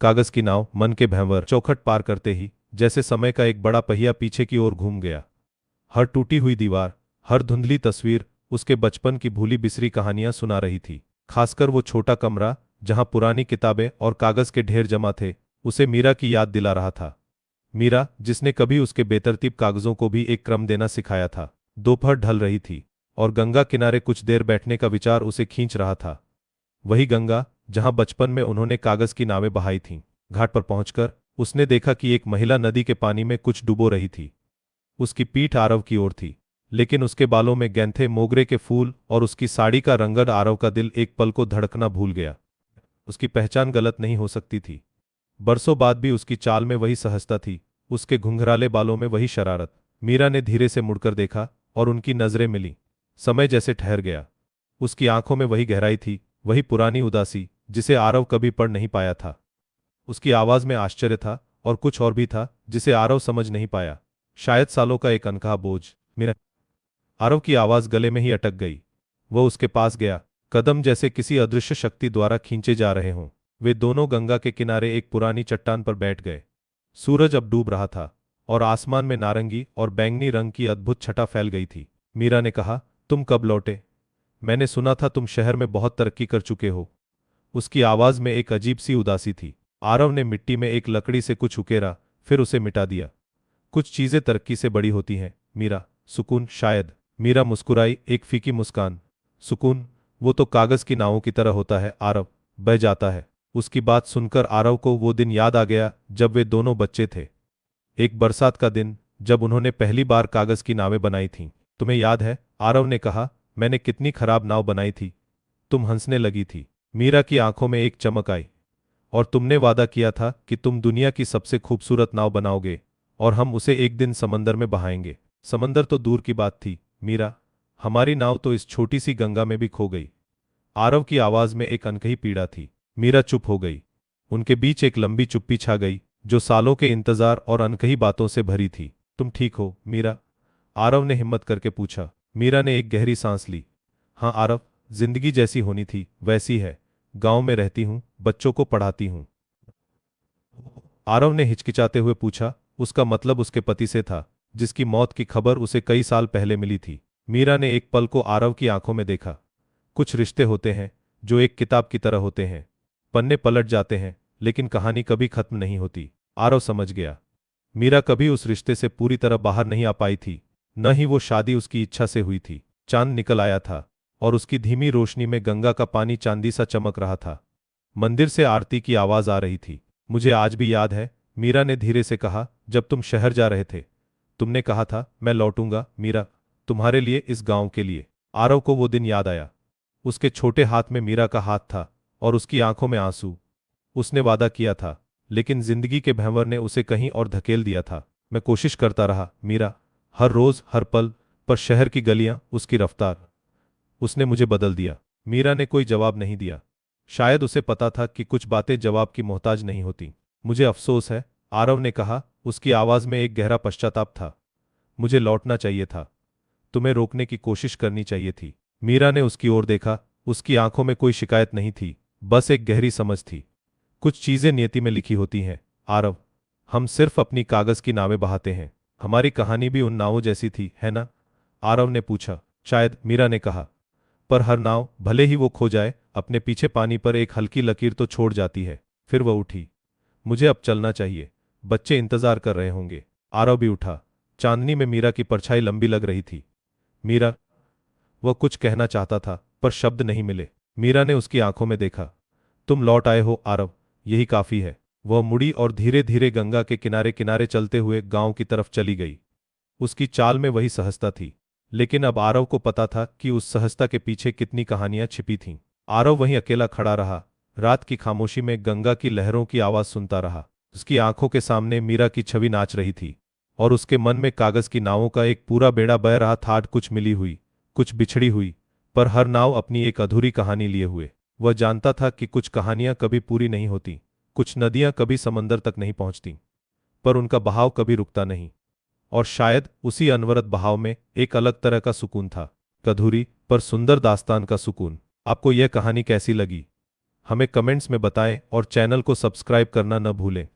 कागज की नाव मन के भंवर चौखट पार करते ही जैसे समय का एक बड़ा पहिया पीछे की ओर घूम गया। हर टूटी हुई दीवार, हर धुंधली तस्वीर उसके बचपन की भूली बिसरी कहानियां सुना रही थी। खासकर वो छोटा कमरा जहां पुरानी किताबें और कागज के ढेर जमा थे, उसे मीरा की याद दिला रहा था। मीरा, जिसने कभी उसके बेतरतीब कागजों को भी एक क्रम देना सिखाया था। दोपहर ढल रही थी और गंगा किनारे कुछ देर बैठने का विचार उसे खींच रहा था। वही गंगा जहां बचपन में उन्होंने कागज की नावें बहाई थीं। घाट पर पहुंचकर उसने देखा कि एक महिला नदी के पानी में कुछ डुबो रही थी। उसकी पीठ आरव की ओर थी, लेकिन उसके बालों में गैंथे मोगरे के फूल और उसकी साड़ी का रंगत आरव का दिल एक पल को धड़कना भूल गया। उसकी पहचान गलत नहीं हो सकती थी। बरसों बाद भी उसकी चाल में वही सहजता थी, उसके घुंघराले बालों में वही शरारत। मीरा ने धीरे से मुड़कर देखा और उनकी नजरें मिलीं। समय जैसे ठहर गया। उसकी आंखों में वही गहराई थी, वही पुरानी उदासी जिसे आरव कभी पढ़ नहीं पाया था। उसकी आवाज में आश्चर्य था और कुछ और भी था जिसे आरव समझ नहीं पाया। शायद सालों का एक अनकहा बोझ। मीरा। आरव की आवाज गले में ही अटक गई। वह उसके पास गया, कदम जैसे किसी अदृश्य शक्ति द्वारा खींचे जा रहे हों। वे दोनों गंगा के किनारे एक पुरानी चट्टान पर बैठ गए। सूरज अब डूब रहा था और आसमान में नारंगी और बैंगनी रंग की अद्भुत छटा फैल गई थी। मीरा ने कहा, तुम कब लौटे? मैंने सुना था तुम शहर में बहुत तरक्की कर चुके हो। उसकी आवाज में एक अजीब सी उदासी थी। आरव ने मिट्टी में एक लकड़ी से कुछ उकेरा, फिर उसे मिटा दिया। कुछ चीजें तरक्की से बड़ी होती हैं, मीरा। सुकून शायद। मीरा मुस्कुराई, एक फीकी मुस्कान। सुकून? वो तो कागज की नावों की तरह होता है आरव, बह जाता है। उसकी बात सुनकर आरव को वो दिन याद आ गया जब वे दोनों बच्चे थे। एक बरसात का दिन, जब उन्होंने पहली बार कागज की नावें बनाई थीं। तुम्हें याद है? आरव ने कहा, मैंने कितनी खराब नाव बनाई थी। तुम हंसने लगी थी। मीरा की आंखों में एक चमक आई। और तुमने वादा किया था कि तुम दुनिया की सबसे खूबसूरत नाव बनाओगे और हम उसे एक दिन समंदर में बहाएंगे। समंदर तो दूर की बात थी मीरा, हमारी नाव तो इस छोटी सी गंगा में भी खो गई। आरव की आवाज में एक अनकही पीड़ा थी। मीरा चुप हो गई। उनके बीच एक लंबी चुप्पी छा गई जो सालों के इंतजार और अनकही बातों से भरी थी। तुम ठीक हो मीरा? आरव ने हिम्मत करके पूछा। मीरा ने एक गहरी सांस ली। हाँ आरव, जिंदगी जैसी होनी थी वैसी है। गांव में रहती हूँ, बच्चों को पढ़ाती हूँ। आरव ने हिचकिचाते हुए पूछा। उसका मतलब उसके पति से था, जिसकी मौत की खबर उसे कई साल पहले मिली थी। मीरा ने एक पल को आरव की आंखों में देखा। कुछ रिश्ते होते हैं जो एक किताब की तरह होते हैं। पन्ने पलट जाते हैं लेकिन कहानी कभी खत्म नहीं होती। आरव समझ गया। मीरा कभी उस रिश्ते से पूरी तरह बाहर नहीं आ पाई थी, न ही वो शादी उसकी इच्छा से हुई थी। चांद निकल आया था और उसकी धीमी रोशनी में गंगा का पानी चांदी सा चमक रहा था। मंदिर से आरती की आवाज आ रही थी। मुझे आज भी याद है, मीरा ने धीरे से कहा, जब तुम शहर जा रहे थे तुमने कहा था, मैं लौटूंगा मीरा, तुम्हारे लिए, इस गांव के लिए। आरव को वो दिन याद आया। उसके छोटे हाथ में मीरा का हाथ था और उसकी आंखों में आंसू। उसने वादा किया था, लेकिन जिंदगी के भंवर ने उसे कहीं और धकेल दिया था। मैं कोशिश करता रहा मीरा, हर रोज हर पल, पर शहर की गलियां, उसकी रफ्तार, उसने मुझे बदल दिया। मीरा ने कोई जवाब नहीं दिया। शायद उसे पता था कि कुछ बातें जवाब की मोहताज नहीं होती। मुझे अफसोस है, आरव ने कहा। उसकी आवाज में एक गहरा पश्चाताप था। मुझे लौटना चाहिए था। तुम्हें रोकने की कोशिश करनी चाहिए थी। मीरा ने उसकी ओर देखा। उसकी आंखों में कोई शिकायत नहीं थी, बस एक गहरी समझ थी। कुछ चीजें नियति में लिखी होती हैं आरव। हम सिर्फ अपनी कागज की नावें बहाते हैं। हमारी कहानी भी उन नावों जैसी थी, है ना? आरव ने पूछा। शायद, मीरा ने कहा। पर हर नाव, भले ही वो खो जाए, अपने पीछे पानी पर एक हल्की लकीर तो छोड़ जाती है। फिर वह उठी। मुझे अब चलना चाहिए, बच्चे इंतजार कर रहे होंगे। आरव भी उठा। चांदनी में मीरा की परछाई लंबी लग रही थी। मीरा, वह कुछ कहना चाहता था पर शब्द नहीं मिले। मीरा ने उसकी आंखों में देखा। तुम लौट आए हो आरव, यही काफी है। वह मुड़ी और धीरे धीरे गंगा के किनारे किनारे चलते हुए गांव की तरफ चली गई। उसकी चाल में वही सहजता थी, लेकिन अब आरव को पता था कि उस सहजता के पीछे कितनी कहानियां छिपी थीं। आरव वहीं अकेला खड़ा रहा, रात की खामोशी में गंगा की लहरों की आवाज सुनता रहा। उसकी आंखों के सामने मीरा की छवि नाच रही थी और उसके मन में कागज की नावों का एक पूरा बेड़ा बह रहा था। कुछ मिली हुई, कुछ बिछड़ी हुई, पर हर नाव अपनी एक अधूरी कहानी लिए हुए। वह जानता था कि कुछ कहानियां कभी पूरी नहीं होती, कुछ नदियां कभी समंदर तक नहीं पहुंचती, पर उनका बहाव कभी रुकता नहीं। और शायद उसी अनवरत बहाव में एक अलग तरह का सुकून था, अधूरी पर सुंदर दास्तान का सुकून। आपको यह कहानी कैसी लगी? हमें कमेंट्स में बताएं और चैनल को सब्सक्राइब करना न भूलें।